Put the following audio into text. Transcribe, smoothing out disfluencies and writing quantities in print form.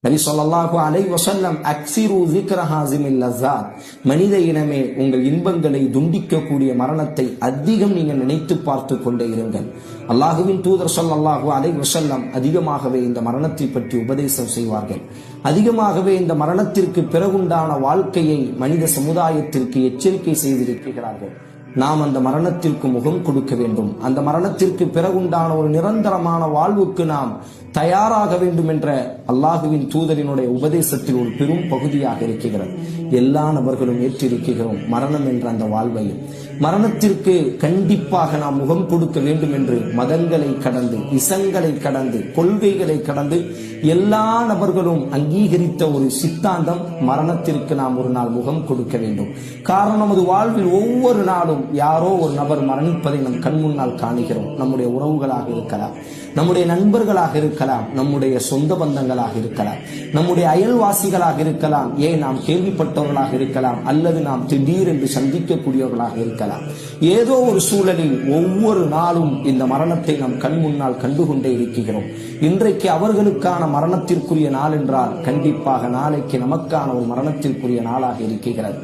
நபி ஸல்லல்லாஹு அலைஹி வஸல்லம் அக்ஸிரு ஸிக்ர ஹாஸிமில் லஸாத், மனித இனமே உங்கள் இன்பங்களை துண்டிக்கக்கூடிய மரணத்தை அதிகம் நீங்கள் நினைத்து பார்த்து கொண்டே இருங்கள். அல்லாஹுவின் தூதர் ஸல்லல்லாஹு அலைஹி வஸல்லம் அதிகமாகவே இந்த மரணத்தை பற்றி உபதேசம் செய்வார்கள். அதிகமாகவே இந்த மரணத்திற்கு பிறகுண்டான வாழ்க்கையை மனித சமுதாயத்திற்கு எச்சரிக்கை செய்திருக்கிறார்கள். நாம் அந்த மரணத்திற்கு முகம் கொடுக்க வேண்டும். அந்த மரணத்திற்கு பிறகுண்டான ஒரு நிரந்தரமான வாழ்வுக்கு நாம் தயாராக வேண்டும் என்ற அல்லாஹுவின் தூதரினுடைய உபதேசத்தில் ஒரு பெரும் பகுதியாக இருக்கிறது. எல்லா நபர்களும் ஏற்றிருக்கிறோம் மரணம் என்ற அந்த வாழ்வையும். மரணத்திற்கு கண்டிப்பாக நாம் முகம் கொடுக்க வேண்டும் என்று மதங்களை கடந்து, இசங்களை கடந்து, கொள்கைகளை கடந்து எல்லா நபர்களும் அங்கீகரித்த ஒரு சித்தாந்தம், மரணத்திற்கு நாம் ஒரு நாள் முகம் கொடுக்க வேண்டும். காரணம், நமது வாழ்வில் ஒவ்வொரு நாளும் யாரோ ஒரு நபர் மரணிப்பதை நம் கண் முன்னால் காணுகிறோம். நம்முடைய உறவுகளாக இருக்கலாம், நம்முடைய நண்பர்களாக இருக்கலாம், நம்முடைய சொந்த பந்தங்களாக இருக்கலாம், நம்முடைய அயல்வாசிகளாக இருக்கலாம், ஏன் நாம் கேள்விப்பட்டவர்களாக இருக்கலாம், அல்லது நாம் திடீரென்று சந்திக்கக்கூடியவர்களாக இருக்கலாம். ஏதோ ஒரு சூழலில் ஒவ்வொரு நாளும் இந்த மரணத்தை நாம் கண் முன்னால் கண்டுகொண்டே இருக்கிறோம். இன்றைக்கு அவர்களுக்கான மரணத்திற்குரிய நாள் என்றால் கண்டிப்பாக நாளைக்கு நமக்கான ஒரு மரணத்திற்குரிய நாளாக இருக்கிறது.